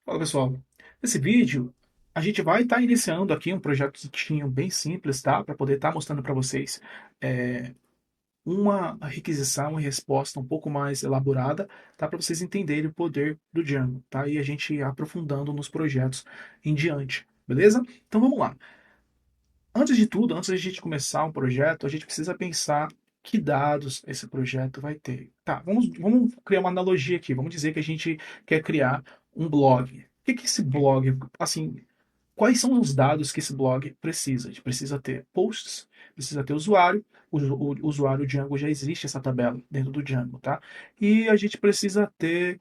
Fala pessoal, nesse vídeo a gente vai estar iniciando aqui um projetinho bem simples, tá? Para poder estar mostrando para vocês é, uma requisição e resposta um pouco mais elaborada, tá? Para vocês entenderem o poder do Django, tá? E a gente ir aprofundando nos projetos em diante, beleza? Então vamos lá. Antes de tudo, antes da gente começar um projeto, a gente precisa pensar que dados esse projeto vai ter. Tá, vamos criar uma analogia aqui. Vamos dizer que a gente quer criar um blog. O que que esse blog, assim, quais são os dados que esse blog precisa? A gente precisa ter posts, precisa ter usuário. O usuário Django já existe essa tabela dentro do Django, tá? E a gente precisa ter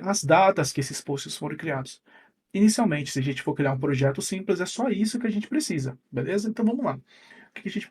as datas que esses posts foram criados. Inicialmente, se a gente for criar um projeto simples, é só isso que a gente precisa, beleza? Então vamos lá.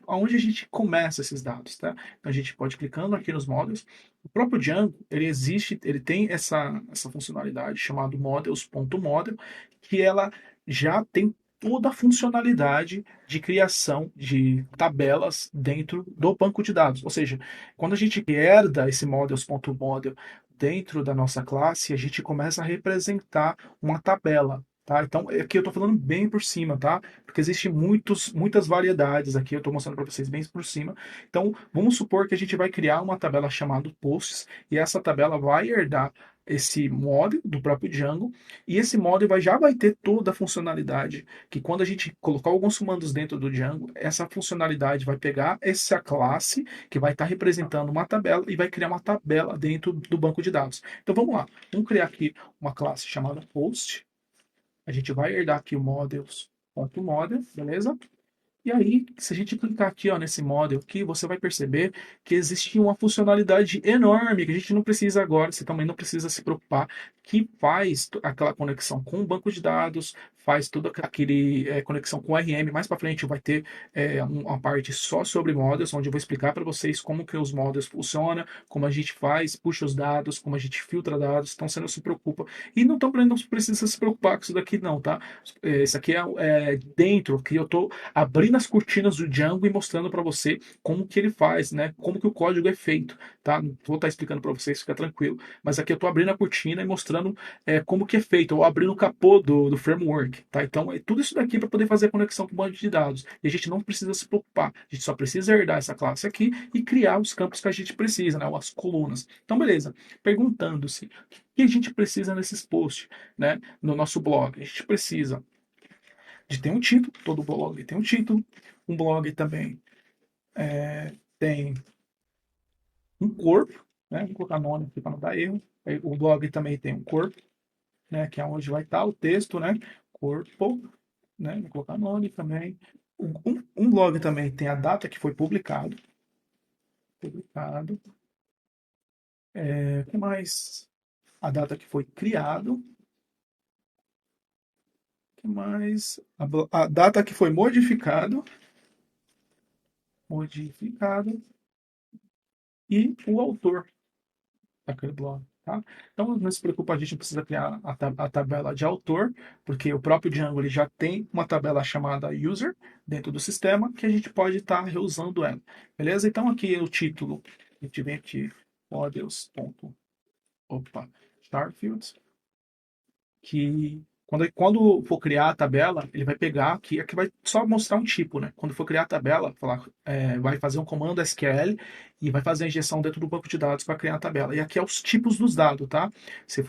Aonde a gente começa esses dados, tá? Então a gente pode ir clicando aqui nos models. O próprio Django, ele existe, ele tem essa funcionalidade chamada models.model, que ela já tem toda a funcionalidade de criação de tabelas dentro do banco de dados. Ou seja, quando a gente herda esse models.model dentro da nossa classe, a gente começa a representar uma tabela. Tá? Então, aqui eu estou falando bem por cima, tá? Porque existem muitas variedades aqui, eu estou mostrando para vocês bem por cima. Então, vamos supor que a gente vai criar uma tabela chamada posts, e essa tabela vai herdar esse model do próprio Django, e esse model já vai ter toda a funcionalidade, que quando a gente colocar alguns comandos dentro do Django, essa funcionalidade vai pegar essa classe, que vai estar representando uma tabela, e vai criar uma tabela dentro do banco de dados. Então, vamos lá. Vamos criar aqui uma classe chamada post, a gente vai herdar aqui o models.model, beleza? E aí, se a gente clicar aqui ó, nesse model aqui, você vai perceber que existe uma funcionalidade enorme que a gente não precisa agora, você também não precisa se preocupar, que faz aquela conexão com o banco de dados, faz toda aquele conexão com o RM. Mais para frente vai ter uma parte só sobre models, onde eu vou explicar para vocês como que os models funcionam, como a gente faz, puxa os dados, como a gente filtra dados. Então você não se preocupa. E não precisa se preocupar com isso daqui não, tá? Isso aqui é dentro, que eu estou abrindo as cortinas do Django e mostrando para você como que ele faz, né? Como que o código é feito, tá? Não vou estar explicando para vocês, fica tranquilo. Mas aqui eu estou abrindo a cortina e mostrando como que é feito, ou abrindo o capô do framework, tá? Então é tudo isso daqui para poder fazer a conexão com o banco de dados. E a gente não precisa se preocupar, a gente só precisa herdar essa classe aqui e criar os campos que a gente precisa, né? As colunas. Então, beleza. Perguntando-se, o que a gente precisa nesses posts, né? No nosso blog? A gente precisa de ter um título, todo blog tem um título, um blog também tem um corpo, né? Vou colocar nome aqui para não dar erro. O blog também tem um corpo, né? Que é onde vai estar o texto, né? Corpo, né? Vou colocar nome também. Um blog também tem a data que foi publicado. Publicado. O que mais? A data que foi criado. O que mais? A data que foi modificado. Modificado. E o autor daquele blog, tá? Então não se preocupa, a gente não precisa criar a tabela de autor, porque o próprio Django ele já tem uma tabela chamada user dentro do sistema que a gente pode estar reusando ela, beleza? Então aqui é o título, a gente vem aqui models. Opa, Starfield, que quando for criar a tabela, ele vai pegar aqui vai só mostrar um tipo, né? Quando for criar a tabela, vai fazer um comando SQL e vai fazer a injeção dentro do banco de dados para criar a tabela. E aqui é os tipos dos dados, tá? Se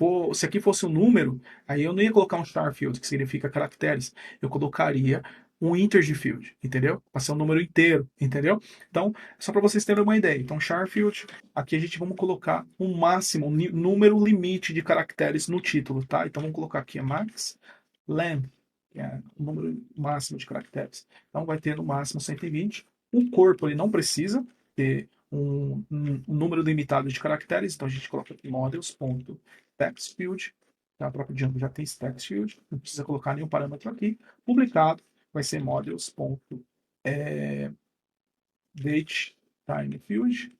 aqui fosse um número, aí eu não ia colocar um star field, que significa caracteres. Eu colocaria um integer field, entendeu? Para ser um número inteiro, entendeu? Então, só para vocês terem uma ideia. Então, char field, aqui a gente vamos colocar um máximo, um número limite de caracteres no título, tá? Então vamos colocar aqui max len, que é o número máximo de caracteres. Então vai ter no máximo 120. O corpo ele não precisa ter um número limitado de caracteres, então a gente coloca aqui models.textfield, tá? O próprio Django já tem esse textfield, não precisa colocar nenhum parâmetro aqui. Publicado vai ser models.dateTimeField.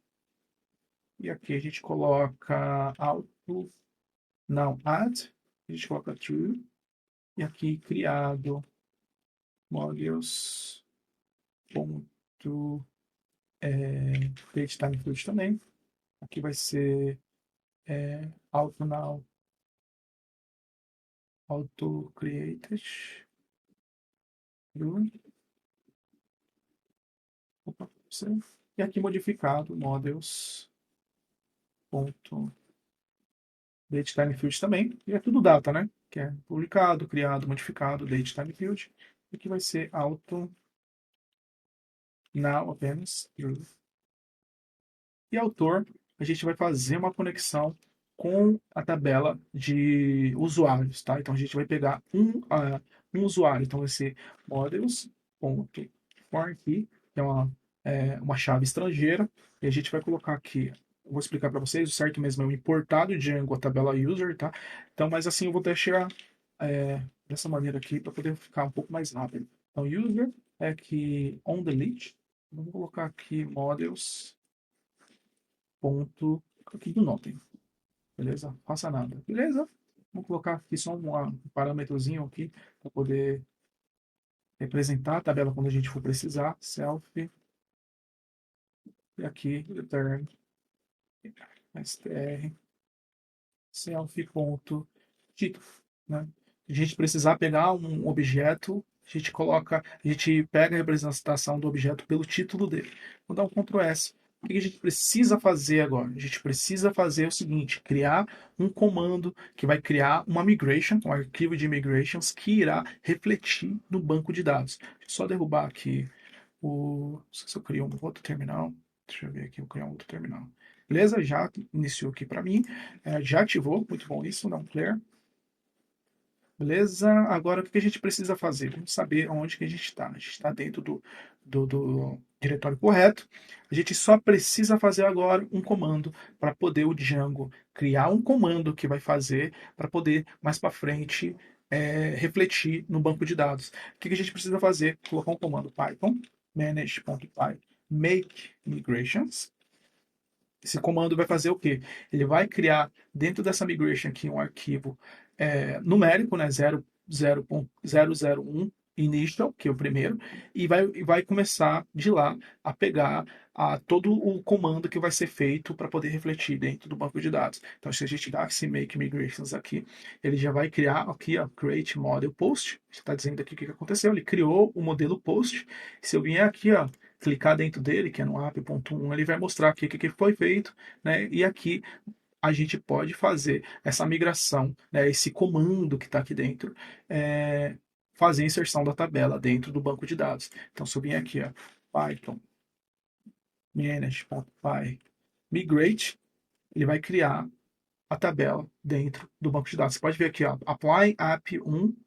E aqui a gente coloca auto, não add, a gente coloca true. E aqui criado models ponto time field também. Aqui vai ser auto now auto created. Opa, e aqui modificado models. Date time field também. E é tudo data, né? Que é publicado, criado, modificado, date time field. E aqui vai ser auto now apenas true. E autor, a gente vai fazer uma conexão com a tabela de usuários, tá? Então a gente vai pegar um usuário. Então vai ser models.for aqui, que é uma chave estrangeira. E a gente vai colocar aqui. Eu vou explicar para vocês, o certo mesmo é o importado Django a tabela user, tá? Então, mas assim eu vou deixar dessa maneira aqui para poder ficar um pouco mais rápido. Então, user é que on delete. Vamos colocar aqui models ponto aqui do Notem. Beleza? Faça nada. Beleza? Vou colocar aqui só um parâmetrozinho aqui para poder representar a tabela quando a gente for precisar. Self. E aqui, return str self.título, né? A gente precisar pegar um objeto, a gente pega a representação do objeto pelo título dele. Vou dar um Ctrl S. O que a gente precisa fazer agora? A gente precisa fazer o seguinte: criar um comando que vai criar uma migration, um arquivo de migrations que irá refletir no banco de dados. Deixa eu só derrubar aqui não sei se eu crio um outro terminal. Deixa eu ver aqui, eu criar um outro terminal. Beleza? Já iniciou aqui para mim. Já ativou. Muito bom isso. Dá um clear. Beleza? Agora, o que a gente precisa fazer? Vamos saber onde que a gente está. A gente está dentro do diretório correto. A gente só precisa fazer agora um comando para poder o Django criar um comando que vai fazer para poder, mais para frente, refletir no banco de dados. O que a gente precisa fazer? Colocar um comando Python manage.py make migrations. Esse comando vai fazer o quê? Ele vai criar dentro dessa migration aqui um arquivo numérico, né, 0.001 initial, que é o primeiro, e vai começar de lá a pegar todo o comando que vai ser feito para poder refletir dentro do banco de dados. Então, se a gente dá esse make migrations aqui, ele já vai criar aqui a create model post. Está dizendo aqui o que aconteceu. Ele criou o modelo post. Se eu vier aqui, ó, clicar dentro dele, que é no app.1, ele vai mostrar aqui o que foi feito, né? E aqui a gente pode fazer essa migração, né? Esse comando que está aqui dentro, fazer a inserção da tabela dentro do banco de dados. Então, se eu vim aqui, ó, Python manage.py migrate, ele vai criar a tabela dentro do banco de dados. Você pode ver aqui, ó, apply app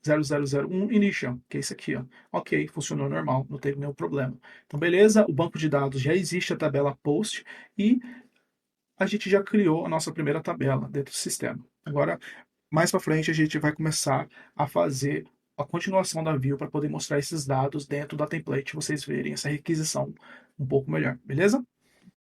10001 initial, que é isso aqui, ó. Ok, funcionou normal, não teve nenhum problema. Então, beleza, o banco de dados já existe a tabela post e a gente já criou a nossa primeira tabela dentro do sistema. Agora, mais para frente, a gente vai começar a fazer a continuação da view para poder mostrar esses dados dentro da template, vocês verem essa requisição um pouco melhor, beleza?